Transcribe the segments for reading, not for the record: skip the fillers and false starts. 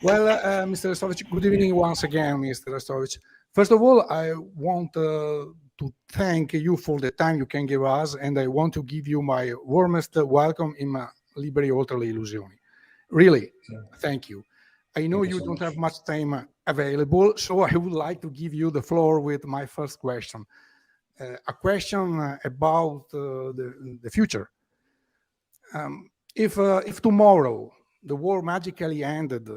Well, Mr. Arestovych, good evening once again, Mr. Arestovych. First of all, I want to thank you for the time you can give us, and I want to give you my warmest welcome in Liberi, Oltre, illusioni. Really, thank you. I know you don't have much time available, so I would like to give you the floor with my first question. A question about the future. If tomorrow the war magically ended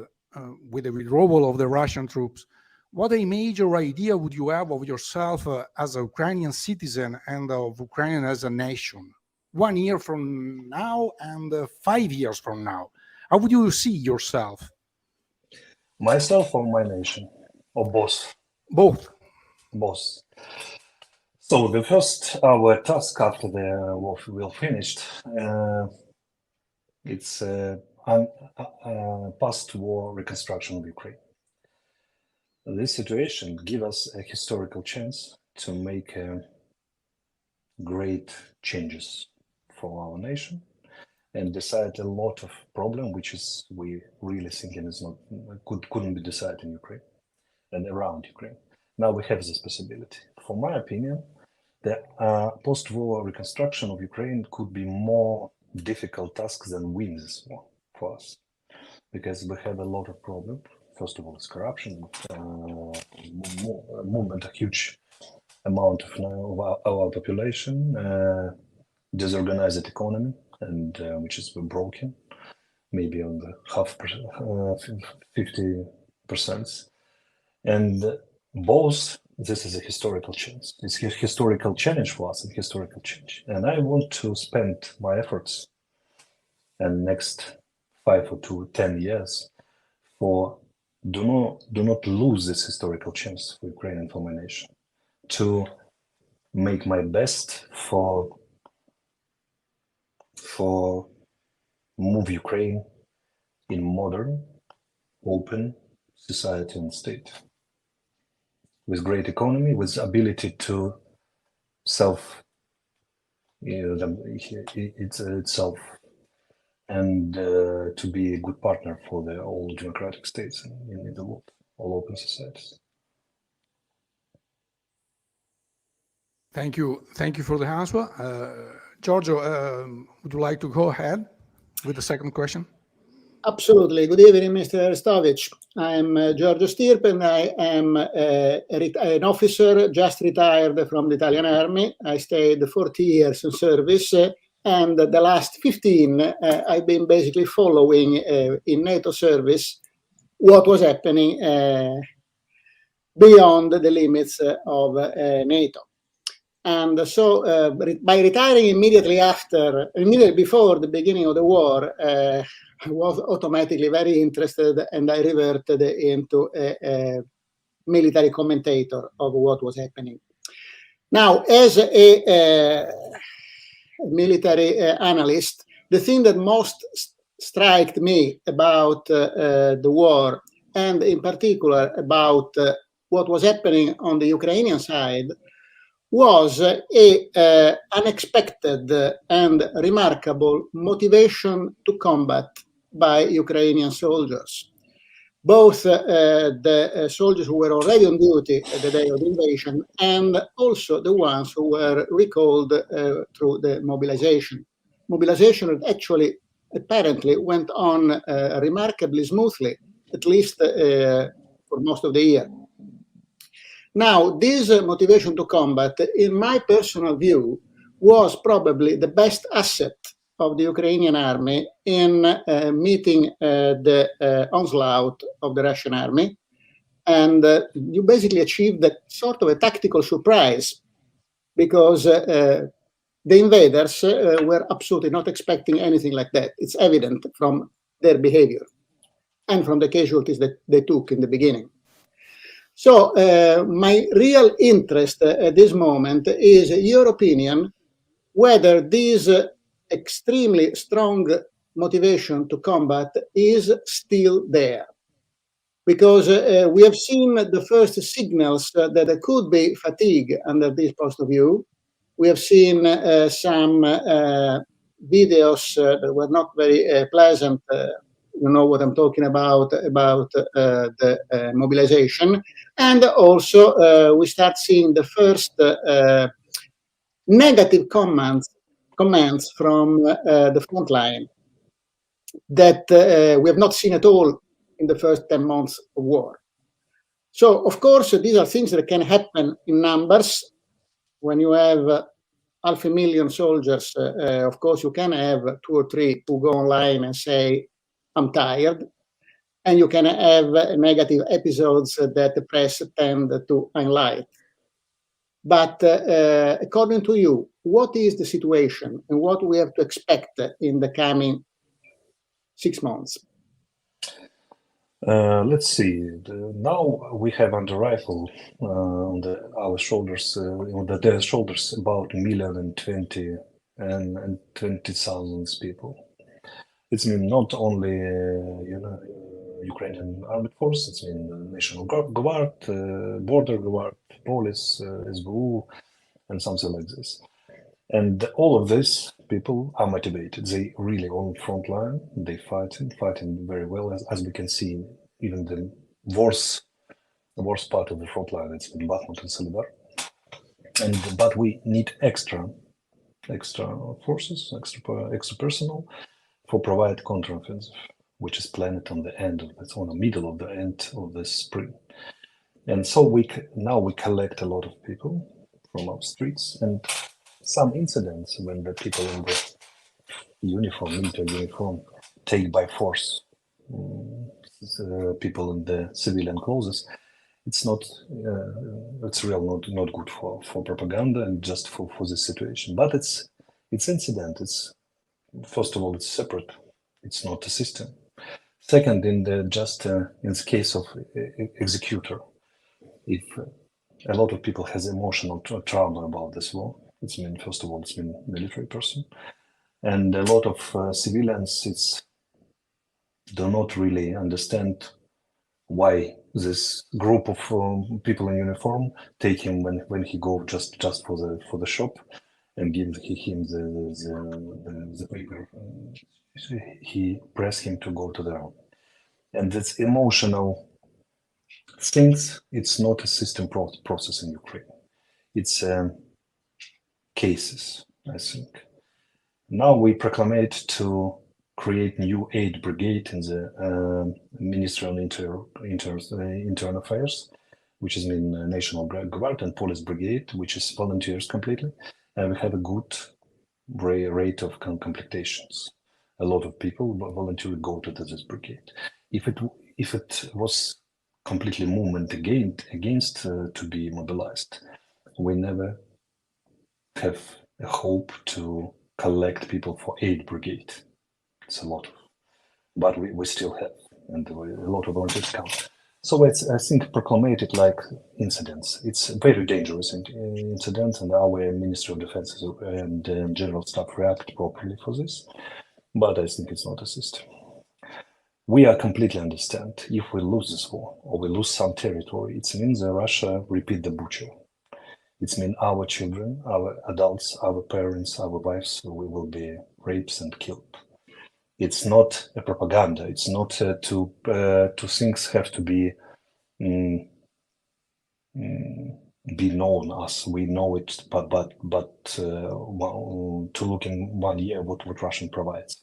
with the withdrawal of the Russian troops, what a major idea would you have of yourself as a Ukrainian citizen and of Ukraine as a nation? 1 year from now and 5 years from now, how would you see yourself? Myself or my nation? Or both? Both. Both. So the first our task after the war will finished, it's post-war reconstruction of Ukraine. This situation gives us a historical chance to make great changes for our nation and decide a lot of problem which is we really thinking is not couldn't be decided in Ukraine and around Ukraine. Now we have this possibility. For my opinion, the post-war reconstruction of Ukraine could be more difficult task than win this war for us, because we have a lot of problems. First of all, it's corruption, movement, a huge amount of our population, disorganized economy, and which is broken, maybe on the 50%. And both, this is a historical change. It's a historical challenge for us and historical change. And I want to spend my efforts and next 5 or 10 years for do not lose this historical chance for Ukraine and for my nation, to make my best for move Ukraine in modern, open society and state, with great economy, with ability to itself, and to be a good partner for the all democratic states in the world, all open societies. Thank you for the answer. Giorgio, would you like to go ahead with the second question? Absolutely. Good evening, Mr. Arestovych. I'm Giorgio Stirpe, and I am an officer just retired from the Italian Army. I stayed 40 years in service, and the last 15, I've been basically following in NATO service what was happening beyond the limits of NATO. And so by retiring immediately before the beginning of the war, I was automatically very interested, and I reverted into a military commentator of what was happening. Now, as a military analyst, the thing that most struck me about the war, and in particular about what was happening on the Ukrainian side, was a unexpected and remarkable motivation to combat by Ukrainian soldiers. Both the soldiers who were already on duty at the day of the invasion, and also the ones who were recalled through the mobilization. Mobilization actually apparently went on remarkably smoothly, at least for most of the year. Now, this motivation to combat, in my personal view, was probably the best asset of the Ukrainian army in meeting the onslaught of the Russian army. And you basically achieved that sort of a tactical surprise, because the invaders were absolutely not expecting anything like that. It's evident from their behavior and from the casualties that they took in the beginning. So my real interest at this moment is your opinion whether this extremely strong motivation to combat is still there. Because we have seen the first signals that there could be fatigue under this point of view. We have seen some videos that were not very pleasant you know what I'm talking about the mobilization. And also we start seeing the first negative comments from the front line that we have not seen at all in the first 10 months of war. So, of course, these are things that can happen in numbers. When you have 500,000 soldiers, of course, you can have 2 or 3 who go online and say, I'm tired. And you can have negative episodes that the press tend to highlight. But according to you, what is the situation and what we have to expect in the coming 6 months? Let's see. Now we have under rifle on our shoulders, on their shoulders, about 1,020,000 people. It's mean not only Ukrainian armed forces. It's mean National Guard, Border Guard, Police, SBU, and something like this. And all of these people are motivated. They really on front line. They fighting very well, as we can see. Even the worst part of the front line, it's in Bakhmut and Solidar. But we need extra forces, extra personnel for provide counteroffensive, which is planned on the middle of the end of the spring. And so now we collect a lot of people from our streets, and some incidents when the people in the military uniform, take by force people in the civilian clothes. It's not good for propaganda and just for this situation. But it's incident. It's first of all, it's separate. It's not a system. Second, in the case of executor, if a lot of people has emotional trauma about this war, first of all, it's been military person, and a lot of civilians do not really understand why this group of people in uniform take him when he go just for the shop and give him the paper. He press him to go to the army, and that's emotional things. It's not a system process in Ukraine. It's cases, I think. Now we proclaim to create new aid brigade in the Ministry of Internal Affairs, which is National Guard and Police Brigade, which is volunteers completely, and we have a good rate of completions. A lot of people voluntarily go to this brigade. If it was completely movement against to be mobilized, we never have a hope to collect people for aid brigade. It's a lot, but we still have, and a lot of volunteers come. So it's, I think, proclaimed like incidents. It's a very dangerous incident, and our Ministry of Defense and General Staff react properly for this. But I think it's not a system. We are completely understand if we lose this war or we lose some territory, it means that Russia repeat the butcher. It means our children, our adults, our parents, our wives, we will be raped and killed. It's not a propaganda. It's not to things have to be known as we know it, but to look in 1 year what Russian provides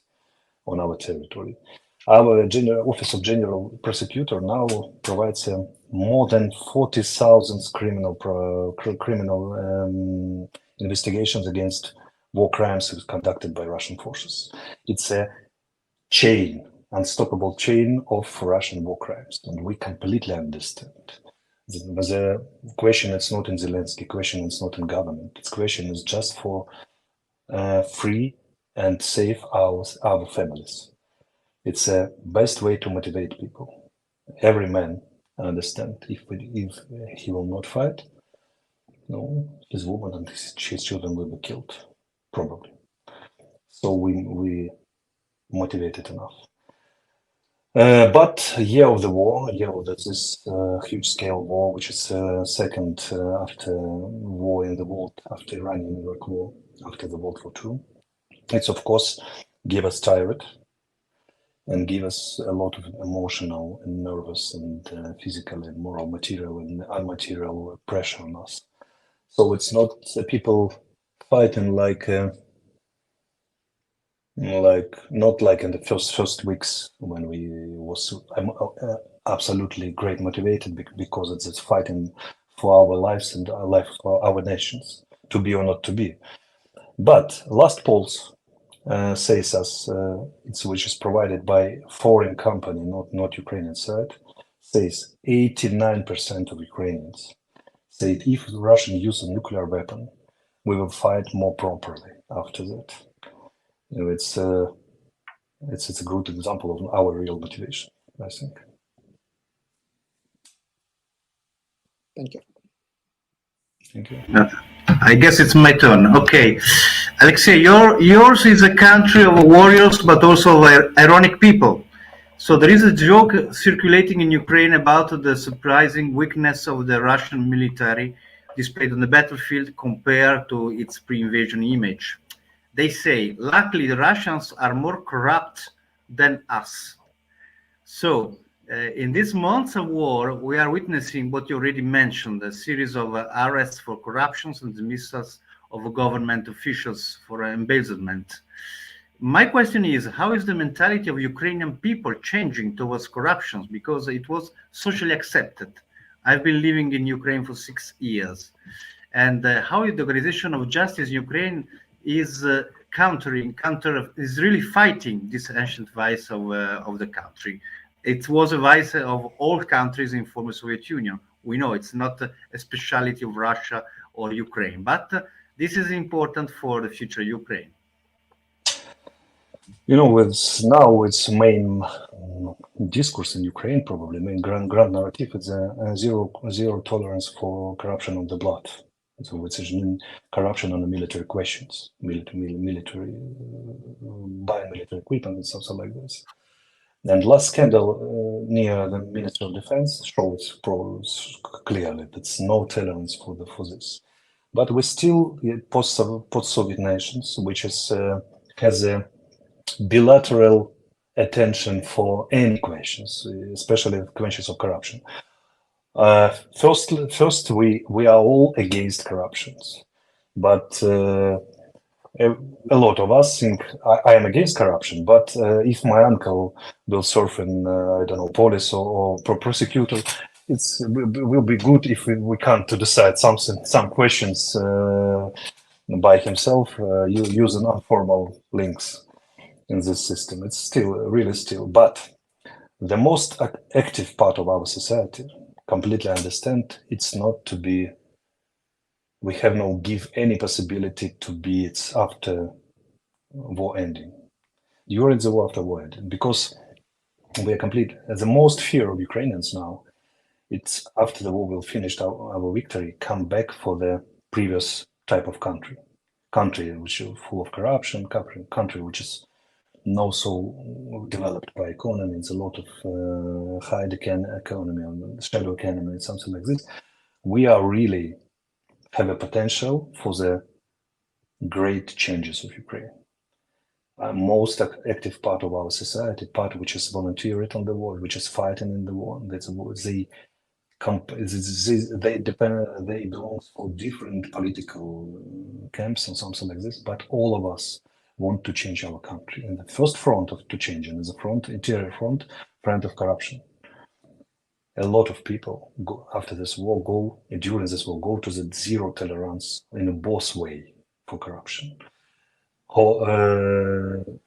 on our territory. Our Office of General Prosecutor now provides more than 40,000 criminal investigations against war crimes conducted by Russian forces. It's a unstoppable chain of Russian war crimes, and we completely understand. The question is not in Zelensky, question is not in government. Its question is just for free and save our families. It's a best way to motivate people. Every man understand if he will not fight, no, his woman and his children will be killed, probably. So we motivated enough. But year of the war, this huge scale war, which is second after war in the world, after Iranian-Iraq war, after the World War II. It's of course give us tired. and give us a lot of emotional and nervous and physical and moral, material and unmaterial pressure on us. So it's not people fighting like not like in the first weeks when we was absolutely great motivated because it's fighting for our lives and our life for our nations, to be or not to be. But last polls says us, which is provided by foreign company, not Ukrainian side, says 89% of Ukrainians say if Russian use a nuclear weapon, we will fight more properly after that. You know, it's a good example of our real motivation, I think. Thank you. Thank you. I guess it's my turn. Okay, Aleksey, yours is a country of warriors, but also of ironic people. So there is a joke circulating in Ukraine about the surprising weakness of the Russian military displayed on the battlefield compared to its pre-invasion image. They say, luckily, the Russians are more corrupt than us. So, in these months of war, we are witnessing what you already mentioned, a series of arrests for corruptions and dismissals of government officials for embezzlement. My question is, how is the mentality of Ukrainian people changing towards corruptions? Because it was socially accepted. I've been living in Ukraine for 6 years. And how is the organization of justice in Ukraine is is really fighting this ancient vice of the country. It was a vice of all countries in former Soviet Union. We know it's not a speciality of Russia or Ukraine, but this is important for the future Ukraine. You know, now its main discourse in Ukraine, probably main grand narrative is a zero tolerance for corruption of the blood. So which is corruption on the military questions, military buying military equipment and something like this. And last scandal near the Ministry of Defense shows clearly that's no tolerance for this. But we still post-Soviet nations, which is has a bilateral attention for any questions, especially questions of corruption. First, we are all against corruptions, but a lot of us think I am against corruption. But if my uncle will serve in I don't know, police or prosecutor, it will be good if we come to decide some questions by himself using informal links in this system. It's still, but the most active part of our society completely understand it's not to be, we have no give any possibility to be it's after war ending, during the war, after war ending, because we are complete. The most fear of Ukrainians now, it's after the war will finish our victory, come back for the previous type of country which is full of corruption, country which is not so developed by economy. It's a lot of high economy, shadow economy, something like this. We are really have a potential for the great changes of Ukraine. Most active part of our society, part which is volunteered on the war, which is fighting in the war. They belong for different political camps and something like this. But all of us want to change our country. And the first front to changing is the interior front of corruption. A lot of people during this war go to the zero tolerance in a boss way for corruption.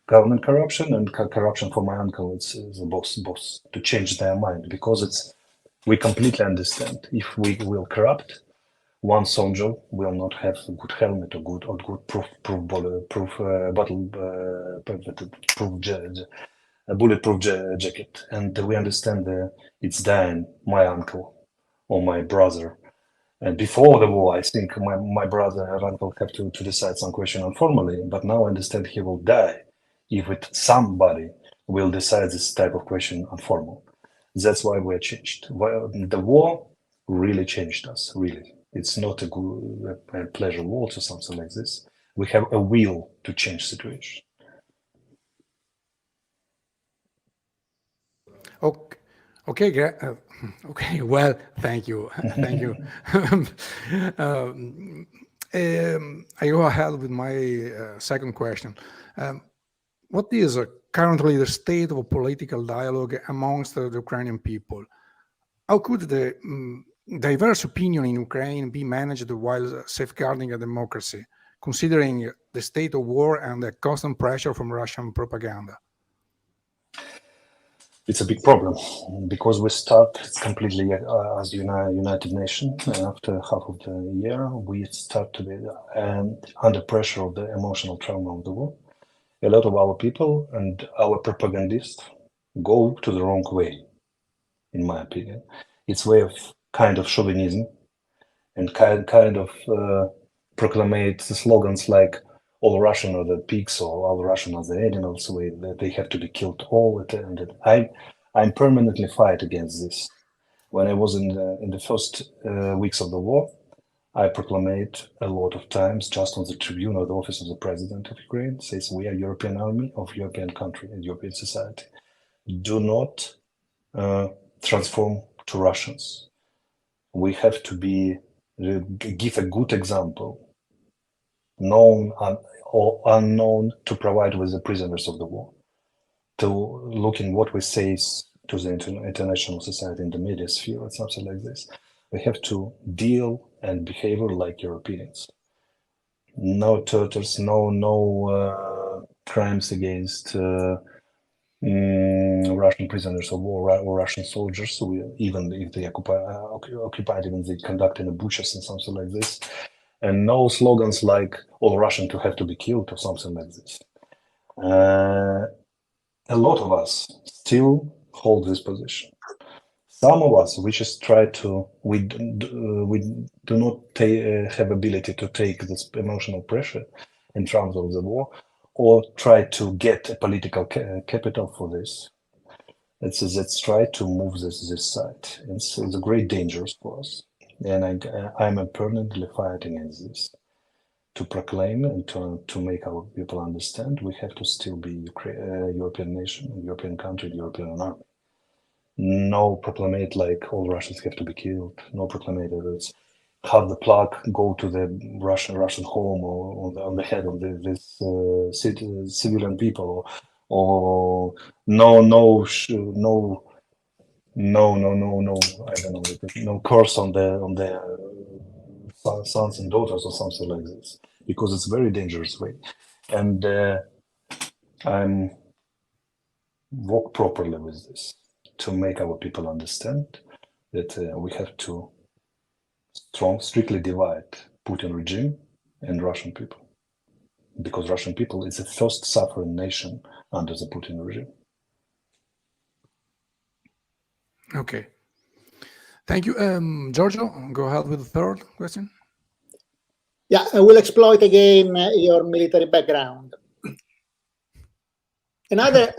Government corruption and corruption for my uncle, it's the boss to change their mind, because we completely understand if we will corrupt, one soldier will not have a good helmet or good bulletproof jacket, and we understand it's dying my uncle or my brother. And before the war, I think my brother and uncle have to decide some question informally, but now I understand he will die if somebody will decide this type of question informal. That's why we're changed. The war really changed us, really. It's not a pleasure waltz or something like this. We have a will to change situation. Okay. Okay. Well, thank you. Thank you. I go ahead with my second question. What is currently the state of political dialogue amongst the Ukrainian people? How could the diverse opinion in Ukraine be managed while safeguarding a democracy, considering the state of war and the constant pressure from Russian propaganda? It's a big problem because we start completely as United Nations, and after half of the year, we start to be under pressure of the emotional trauma of the war. A lot of our people and our propagandists go to the wrong way, in my opinion. It's way of kind of chauvinism and kind of proclamate the slogans like all Russian are the pigs or all Russian are the animals, they have to be killed all. I'm permanently fight against this. When I was in the first weeks of the war, I proclaimed a lot of times just on the tribune of the office of the President of Ukraine, says we are European army of European country and European society. Do not transform to Russians. We have to give a good example, known or unknown, to provide with the prisoners of the war, to look in what we say to the international society in the media sphere or something like this. We have to deal and behave like Europeans. No turtles, no crimes against Russian prisoners of war or Russian soldiers, even if they occupied, even they conduct in butchers and something like this. And no slogans like all Russian to have to be killed or something like this. A lot of us still hold this position. Some of us, we just try to, we do not have ability to take this emotional pressure in terms of the war, or try to get a political capital for this. Let's try to move this side. It's a great danger for us. And I'm permanently fighting against this. To proclaim and to make our people understand, we have to still be European nation, European country, European army. No proclamate like all Russians have to be killed. No proclamate it's have the plug go to the Russian home or on the head of this civilian people, or no. I don't know. No curse on the sons and daughters or something like this, because it's a very dangerous way. And I'm work properly with this to make our people understand that we have to strictly divide Putin regime and Russian people, because Russian people is the first suffering nation under the Putin regime. Okay. Thank you. Giorgio, go ahead with the third question. Yeah, I will exploit again your military background. Another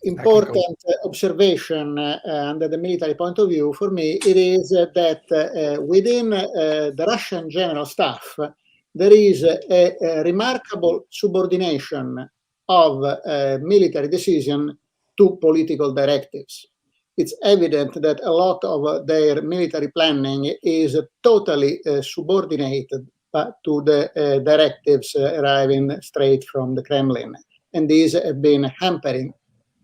important observation under the military point of view for me, it is that within the Russian general staff, there is a remarkable subordination of military decision to political directives. It's evident that a lot of their military planning is totally subordinated to the directives arriving straight from the Kremlin. And these have been hampering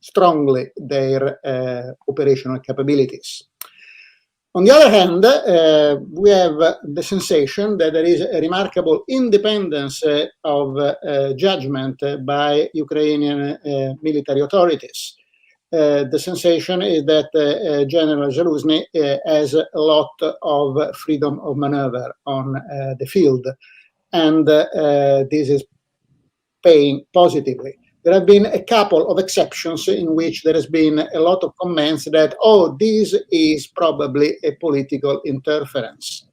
strongly their operational capabilities. On the other hand, we have the sensation that there is a remarkable independence of judgment by Ukrainian military authorities. The sensation is that General Zaluzny has a lot of freedom of maneuver on the field, and this is paying positively. There have been a couple of exceptions in which there has been a lot of comments that, oh, this is probably a political interference.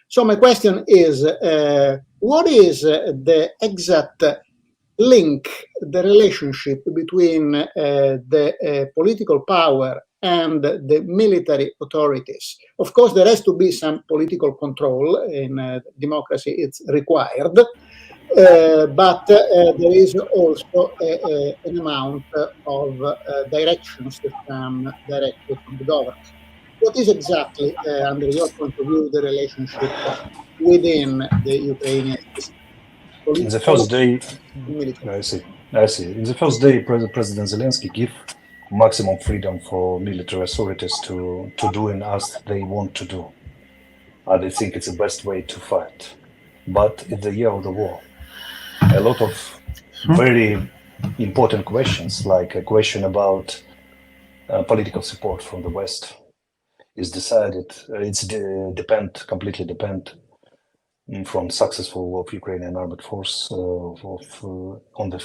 So my question is, what is the exact link, the relationship between the political power and the military authorities? Of course, there has to be some political control. In democracy, it's required. but there is also an amount of directions that come directly from the government. What is exactly, under your point of view, the relationship within the Ukrainian system? In the first day, military. I see. In the first day, President Zelensky give maximum freedom for military authorities to doing as they want to do. They think it's the best way to fight. But in the year of the war, a lot of very important questions, like a question about political support from the West, is decided. It's completely depend from successful of Ukrainian armed force on the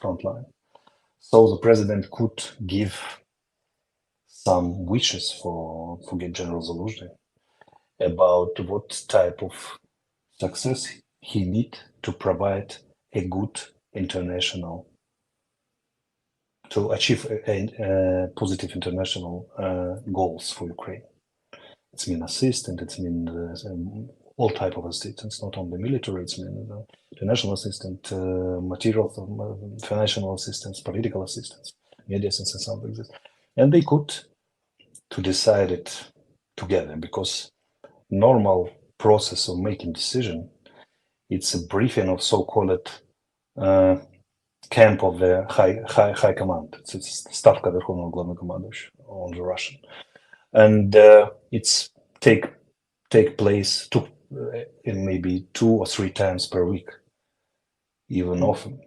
front line. So the president could give some wishes for General Zelensky about what type of success he need to provide a good international, to achieve a positive international goals for Ukraine. It's mean assistance, it's mean all type of assistance, not only military, it's mean international assistance, material, financial assistance, political assistance, media assistance, and something like this. And they could to decide it together, because normal process of making decision, it's a briefing of so-called camp of the high command. It's Stavka Верховного Главнокомандующего on the Russian, and it's take place in maybe 2 or 3 times per week, even often,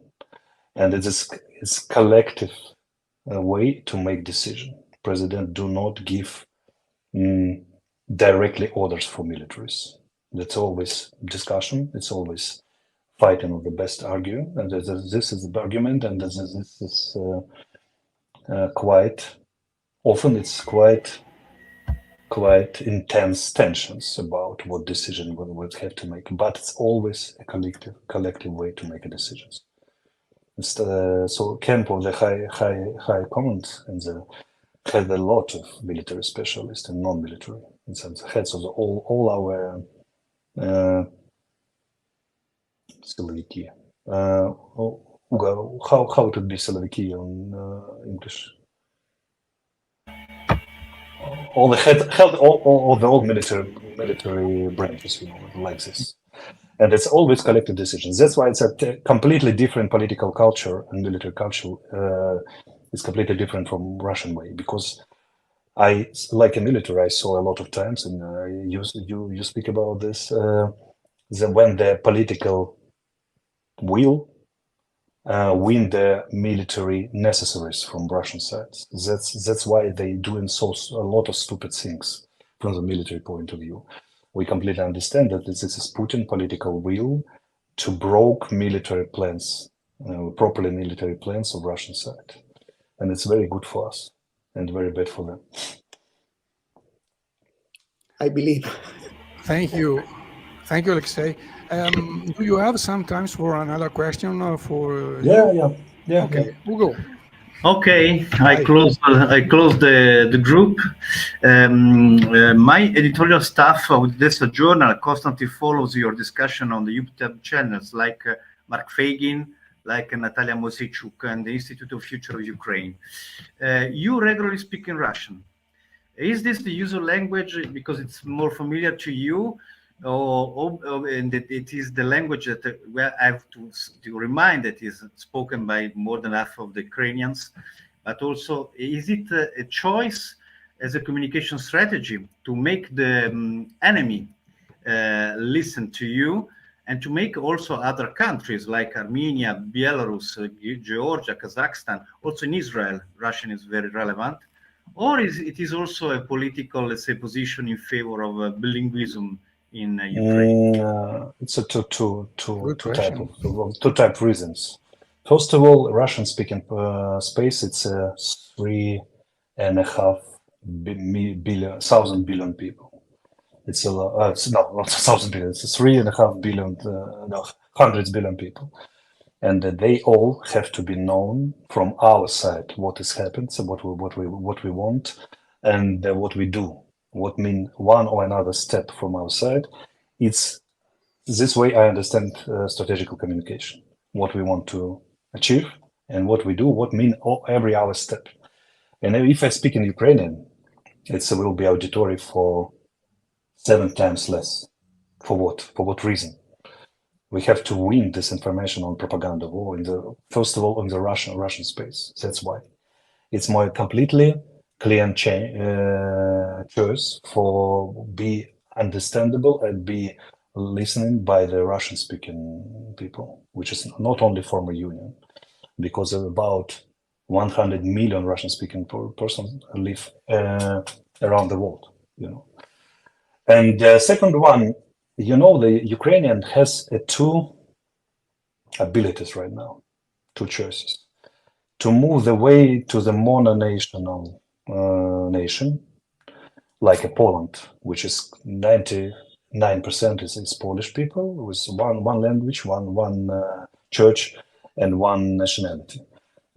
and it's collective way to make decision. President do not give directly orders for militaries. That's always discussion. It's always fighting of the best argument, and this is the argument, and this is quite often it's quite intense tensions about what decision we would have to make. But it's always a collective way to make a decisions. So camp of the high command and had a lot of military specialists and non-military, in sense heads of all our Siloviki. How it would be Siloviki on English? All the old military branches, like this, and it's always collective decisions. That's why it's a completely different political culture, and military culture is completely different from Russian way. Because I, like a military, I saw a lot of times, and you speak about this, when the political will win the military necessaries from Russian side. That's why they doing a lot of stupid things from the military point of view. We completely understand that this is Putin political will to broke military plans, properly military plans of Russian side, and it's very good for us and very bad for them. I believe. Thank you, Aleksey. Do you have some time for another question for? Yeah. Okay, Hugo. Okay, I close the group. My editorial staff of the Odessa Journal constantly follows your discussion on the YouTube channels like Mark Fagin, like Natalia Moseichuk, and the Institute of Future of Ukraine. You regularly speak in Russian. Is this the usual language because it's more familiar to you? And it is the language that I have to remind that is spoken by more than half of the Ukrainians, but also is it a choice as a communication strategy to make the enemy listen to you, and to make also other countries like Armenia, Belarus, Georgia, Kazakhstan, also in Israel, Russian is very relevant, or it is also a political, let's say, position in favor of bilingualism in Ukraine? It's a two type reasons. First of all, Russian speaking space, it's 3.5 billion people. It's a lot. It's not 1,000 billion. It's 3.5 billion, hundreds billion people, and they all have to be known from our side what has happened, so what we want, and what we do. What mean one or another step from our side, it's this way I understand strategical communication, what we want to achieve and what we do, what mean every hour step. And if I speak in Ukrainian, it will be auditory for 7 times less. For what? For what reason? We have to win this information on propaganda war, first of all, on the Russian space. That's why. It's more completely clear choice for be understandable and be listening by the Russian-speaking people, which is not only former Union, because about 100 million Russian-speaking persons live around the world, you know. And the second one, you know, the Ukrainian has two abilities right now, two choices. To move the way to the mononational nation, like a Poland, which is 99% is Polish people with one language, one church, and one nationality.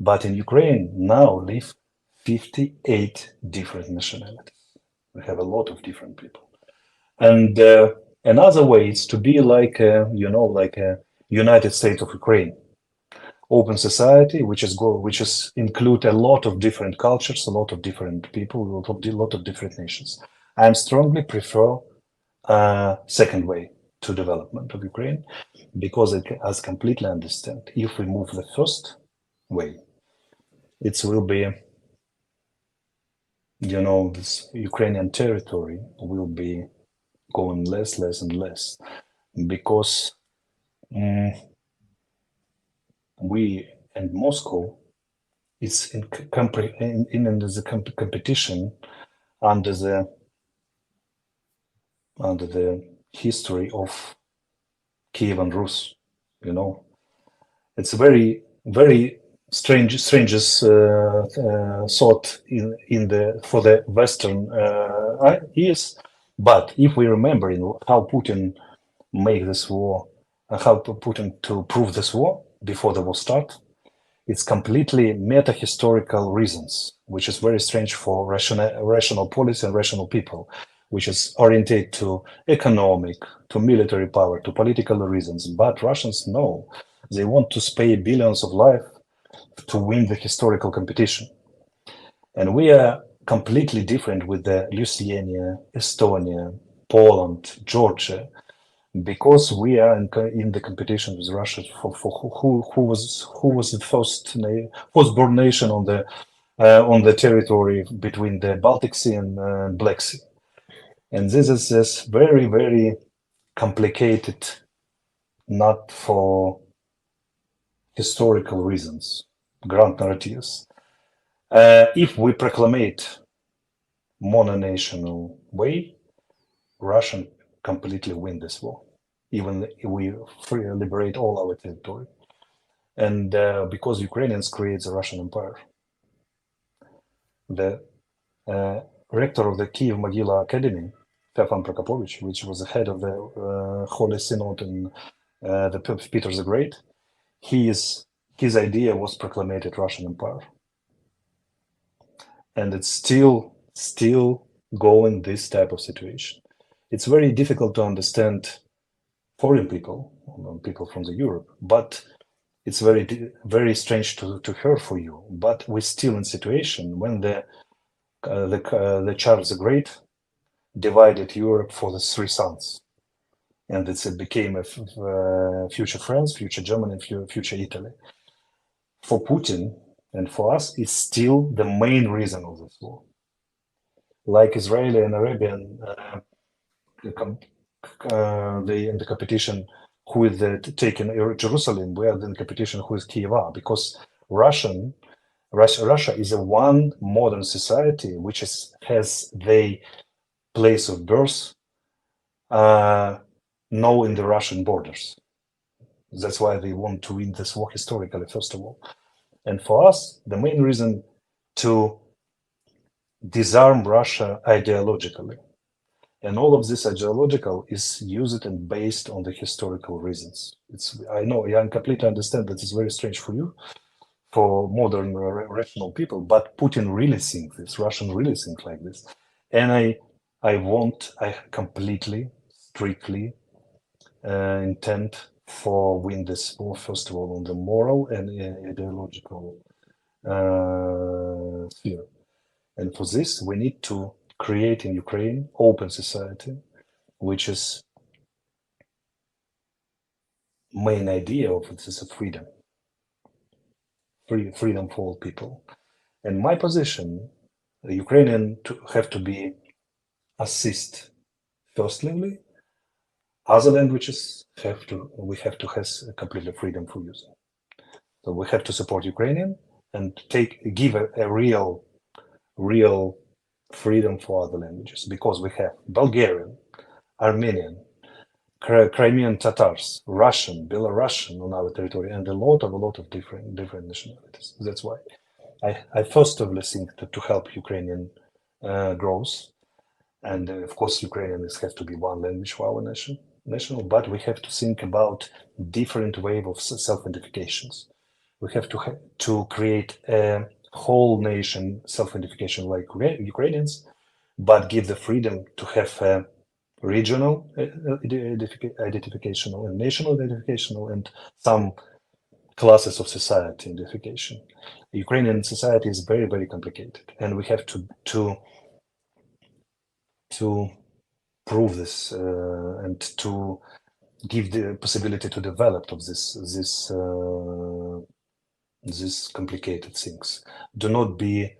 But in Ukraine now live 58 different nationalities. We have a lot of different people. And another way is to be like, you know, like a United States of Ukraine. Open society, which is include a lot of different cultures, a lot of different people, a lot of different nations. I strongly prefer second way to development of Ukraine, because it has completely understand. If we move the first way, it will be, you know, this Ukrainian territory will be going less and less, because we and Moscow is in the competition under the history of Kiev and Rus. You know, it's a very strangest thought for the Western ears. But if we remember how Putin made this war, how Putin to prove this war before the war start, it's completely meta-historical reasons, which is very strange for rational policy and rational people, which is oriented to economic, to military power, to political reasons. But Russians know they want to spare billions of lives to win the historical competition. And we are completely different with the Lithuania, Estonia, Poland, Georgia, because we are in the competition with Russia for who was the first-born nation on the territory between the Baltic Sea and Black Sea. And this is this very complicated, not for historical reasons, grand narratives. If we proclamate mononational way, Russian completely win this war, even if we liberate all our territory. And because Ukrainians create the Russian Empire. The rector of the Kiev Mogila Academy, Stefan Prokopovich, which was the head of the Holy Synod in the Peter the Great, his idea was proclaimed Russian Empire. And it's still going this type of situation. It's very difficult to understand foreign people from the Europe, but it's very strange to hear for you. But we're still in situation when the Charles the Great divided Europe for the three sons, and it became a future France, future Germany, and future Italy. For Putin and for us, it's still the main reason of this war. Like Israeli and Arabian, they in the competition who is taking Jerusalem, we are in competition who is Kiev, because Russia is a one modern society which has the place of birth now in the Russian borders. That's why they want to win this war historically, first of all. And for us, the main reason to disarm Russia ideologically. And all of this ideological is used and based on the historical reasons. I know, I completely understand that it's very strange for you, for modern rational people, but Putin really thinks this, Russian really think like this. And I completely, strictly intent for win this war, first of all, on the moral and ideological sphere. And for this, we need to create in Ukraine open society, which is main idea of it is a freedom. Freedom for all people. And my position, the Ukrainian have to be assist firstly. Other languages we have to have completely freedom for using. So we have to support Ukrainian and give a real freedom for other languages, because we have Bulgarian, Armenian, Crimean Tatars, Russian, Belarusian on our territory, and a lot of different nationalities. That's why I first of all think to help Ukrainian growth, and of course Ukrainian has to be one language for our national, but we have to think about different wave of self-identifications. We have to create a whole nation self-identification like Ukrainians, but give the freedom to have a regional identificational and national identificational and some classes of society identification. Ukrainian society is very, very complicated, and we have to prove this and to give the possibility to develop of these complicated things. Do not be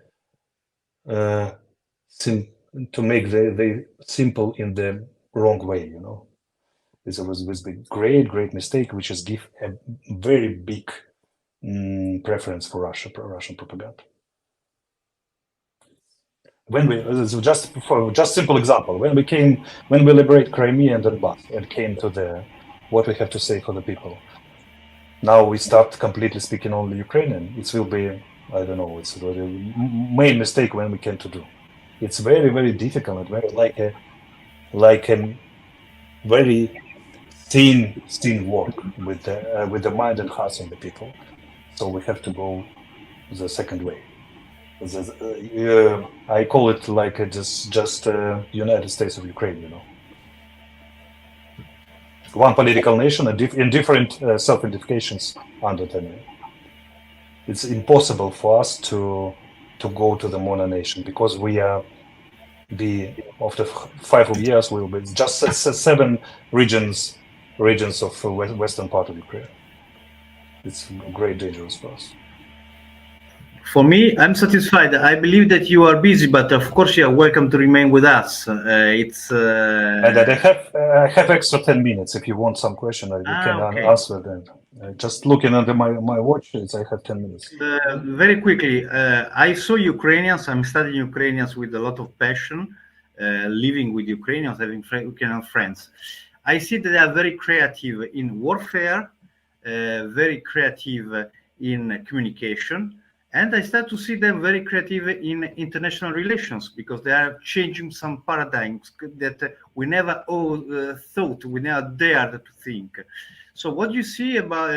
to make the simple in the wrong way, you know. This was a great mistake, which is give a very big preference for Russian propaganda. When we just simple example, when we liberate Crimea and Donbass and came to the what we have to say for the people. Now we start completely speaking only Ukrainian. It will be, I don't know, it's the main mistake when we came to do. It's very, very difficult, very like a very thin work with the mind and hearts of the people. So we have to go the second way. I call it like just United States of Ukraine, you know. One political nation in different self-identifications under them. It's impossible for us to go to the mono nation, because we are after 5 years we will be just 7 regions of western part of Ukraine. It's great dangerous for us. For me, I'm satisfied. I believe that you are busy, but of course you are welcome to remain with us. And I have extra 10 minutes. If you want some question, I can answer them. Just looking under my watch, I have 10 minutes. Very quickly, I saw Ukrainians. I'm studying Ukrainians with a lot of passion, living with Ukrainians, having Ukrainian friends. I see that they are very creative in warfare, very creative in communication. And I start to see them very creative in international relations, because they are changing some paradigms that we never thought, we never dared to think. So what you see about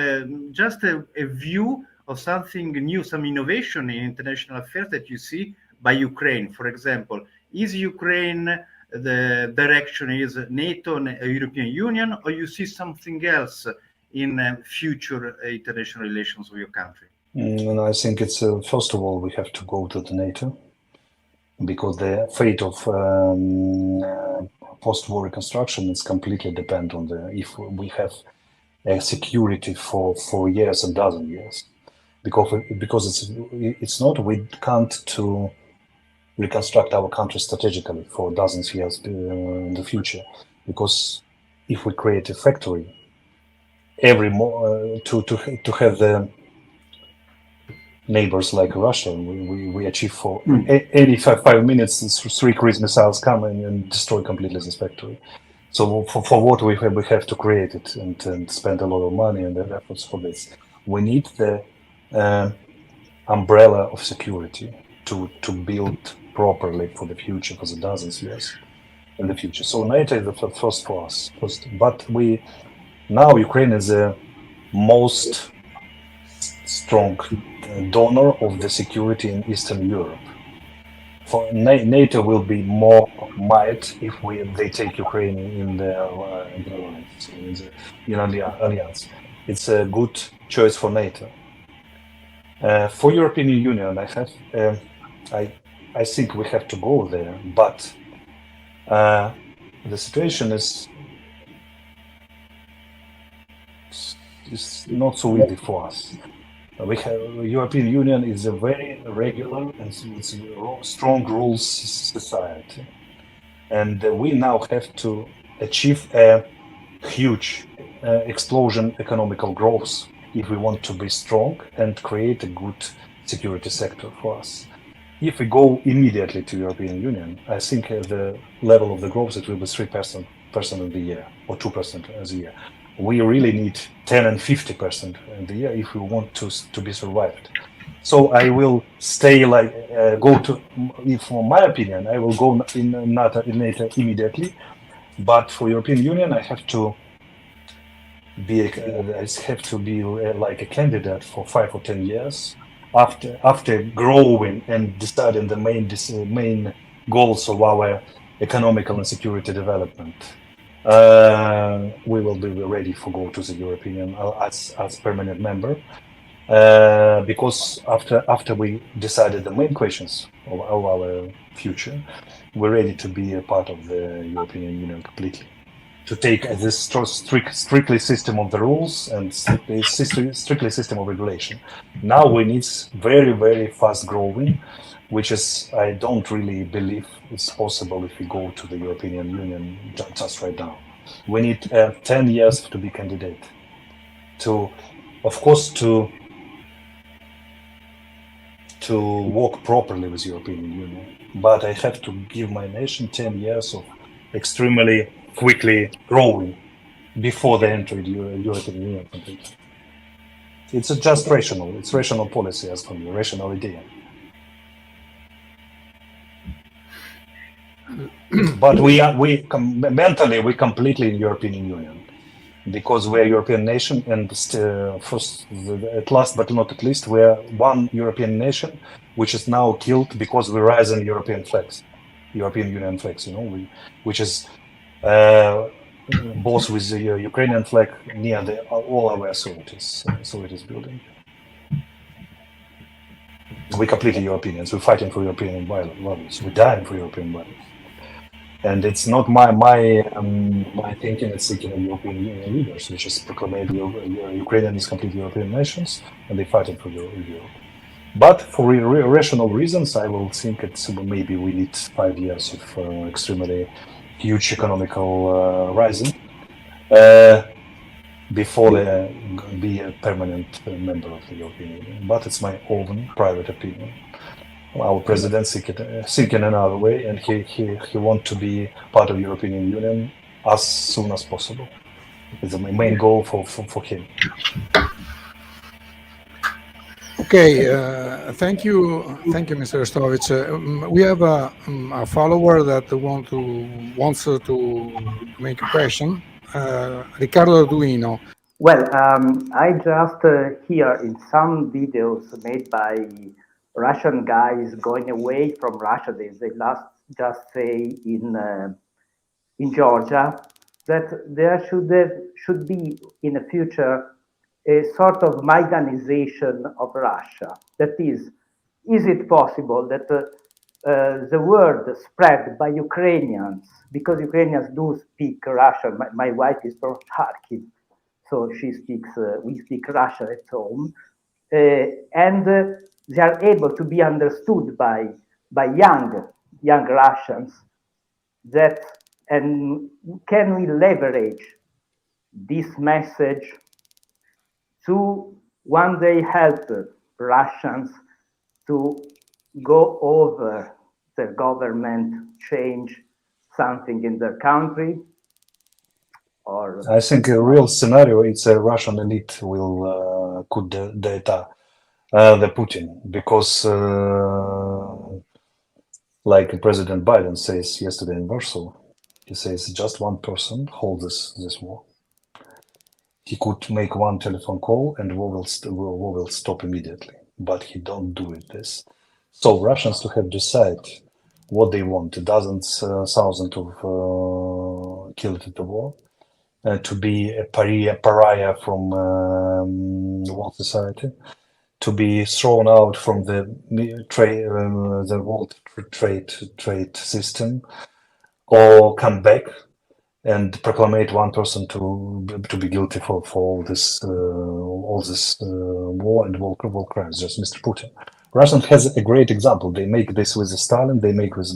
just a view of something new, some innovation in international affairs that you see by Ukraine, for example, is Ukraine the direction is NATO and European Union, or you see something else in future international relations with your country? And I think it's first of all we have to go to the NATO, because the fate of post-war reconstruction is completely dependent on if we have security for years and dozen years, because it's not, we can't to reconstruct our country strategically for dozens of years in the future, because if we create a factory to have the neighbors like Russia, we achieve for 85 minutes 3 cruise missiles come and destroy completely this factory. So for what we have to create it and spend a lot of money and efforts for this. We need the umbrella of security to build properly for the future, for the dozens of years in the future. So NATO is the first for us. But now Ukraine is the most strong donor of the security in Eastern Europe for NATO will be more might if they take Ukraine in the alliance. It's a good choice for NATO. For European Union, I think we have to go there, but the situation is not so easy for us. European Union is a very regular and it's a strong rules society, and we now have to achieve a huge explosion economical growth if we want to be strong and create a good security sector for us. If we go immediately to European Union, I think the level of the growth, it will be 3% in the year or 2% as a year. We really need 10 and 50% in the year if we want to be survived. So I will stay for my opinion, I will go in NATO immediately, but for European Union, I have to be like a candidate for 5 or 10 years after growing and deciding the main goals of our economical and security development. We will be ready for go to the European Union as permanent member, because after we decided the main questions of our future, we're ready to be a part of the European Union completely, to take this strictly system of the rules and strictly system of regulation. Now we need very, very fast growing, which is, I don't really believe it's possible if we go to the European Union just right now. We need 10 years to be candidate, of course, to work properly with European Union. But I have to give my nation 10 years of extremely quickly growing before they enter the European Union completely. It's just rational. It's rational policy as for me, rational idea. But mentally we completely in European Union, because we're a European nation, and last but not least, we're one European nation which is now killed because we rise in European Union flags, which is both with the Ukrainian flag near all our authorities building. We're completely Europeans. We're fighting for European values. We're dying for European values. And it's not my thinking, it's thinking of European Union leaders, which is proclaimed Ukrainian is completely European nations, and they're fighting for Europe. But for rational reasons, I will think maybe we need 5 years of extremely huge economical rising before they be a permanent member of the European Union. But it's my own private opinion. Our president thinking another way, and he want to be part of European Union as soon as possible. It's the main goal for him. Okay, thank you, Mr. Arestovych. We have a follower that wants to make a question. Ricardo Arduino. Well, I just hear in some videos made by Russian guys going away from Russia. They just say in Georgia that there should be in the future a sort of Maidanization of Russia. That is it possible that the word spread by Ukrainians, because Ukrainians do speak Russian. My wife is from Kharkiv, so we speak Russian at home, and they are able to be understood by young Russians. And can we leverage this message to one day help Russians to go over the government, change something in their country? Or I think a real scenario, it's a Russian elite will coup d'etat the Putin, because like President Biden says yesterday in Warsaw, he says just one person holds this war. He could make one telephone call and war will stop immediately, but he don't do it this. So Russians to have decide what they want, dozens, thousands of killed in the war, to be a pariah from world society, to be thrown out from the world trade system, or come back and proclaim one person to be guilty for all this war and war crimes, just Mr. Putin. Russia has a great example. They make this with Stalin. They make with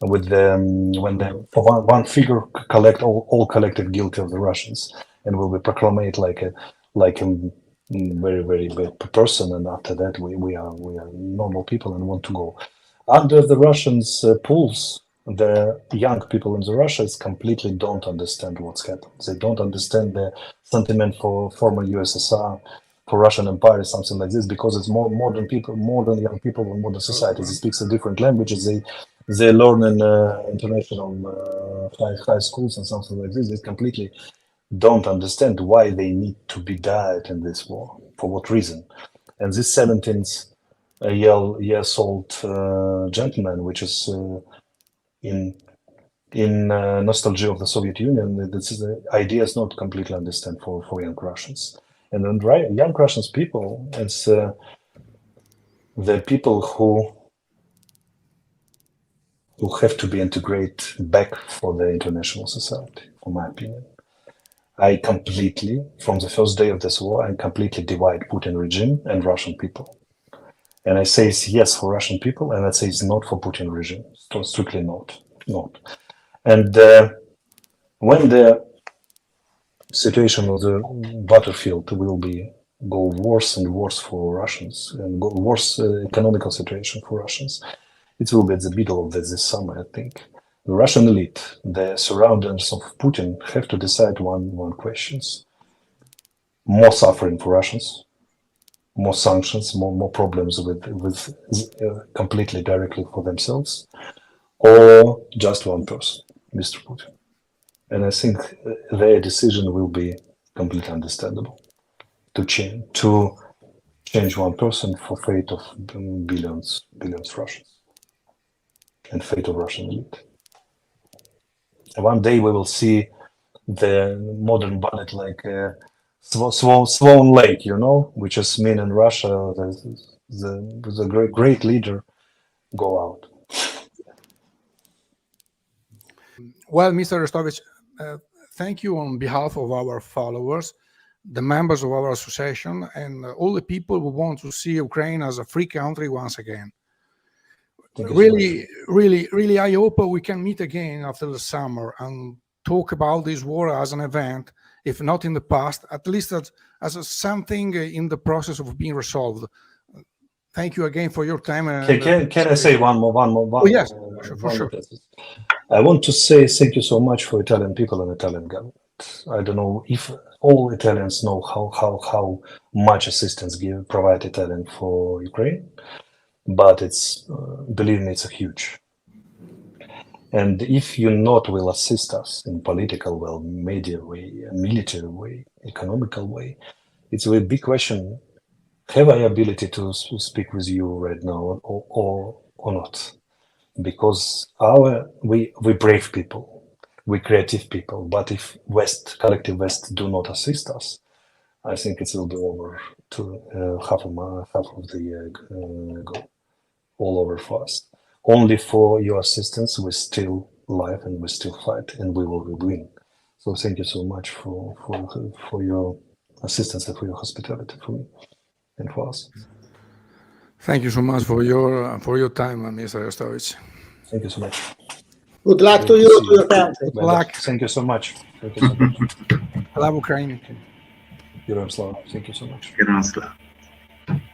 when they for one figure collect all collective guilty of the Russians, and will be proclaimed like a very bad person. And after that, we are normal people and want to go under the Russians' pulse. The young people in Russia completely don't understand what's happened. They don't understand the sentiment for former USSR, for Russian Empire, something like this, because it's more modern people, modern young people in modern society. They speak some different languages. They learn in international high schools and something like this. They completely don't understand why they need to be died in this war, for what reason. And this 17-year-old gentleman, which is in nostalgia of the Soviet Union, this is the idea is not completely understand for young Russians. And then young Russians people, it's the people who have to be integrated back for the international society, in my opinion. I completely, from the first day of this war, I completely divide Putin regime and Russian people. And I say yes for Russian people, and I say it's not for Putin regime. So strictly not. And when the situation of the battlefield will go worse and worse for Russians, and go worse economical situation for Russians, it will be at the middle of this summer, I think. The Russian elite, the surroundings of Putin, have to decide one questions: more suffering for Russians, more sanctions, more problems with completely directly for themselves, or just one person, Mr. Putin. And I think their decision will be completely understandable. To change one person for fate of billions Russians and fate of Russian elite. One day we will see the modern ballet like Swan Lake, which is mean in Russia, the great leader go out. Well, Mr. Arestovych, thank you on behalf of our followers, the members of our association, and all the people who want to see Ukraine as a free country once again. Really, I hope we can meet again after the summer and talk about this war as an event, if not in the past, at least as something in the process of being resolved. Thank you again for your time. Can I say one more? Oh, yes, for sure. I want to say thank you so much for Italian people and Italian government. I don't know if all Italians know how much assistance provide Italian for Ukraine, but it's believe me, it's a huge. And if you not will assist us in political way, media way, military way, economical way, it's a big question: have I ability to speak with you right now or not? Because we brave people, we creative people, but if collective West do not assist us, I think it will be over to half of the year ago, all over for us. Only for your assistance, we still live and we still fight, and we will win. So thank you so much for your assistance and for your hospitality for me and for us. Thank you so much for your time, Mr. Arestovych. Thank you so much. Good luck to you, to your country. Good luck. Thank you so much. Thank you so much. Slava Ukraini. Героям слава. Thank you so much. Героям слава.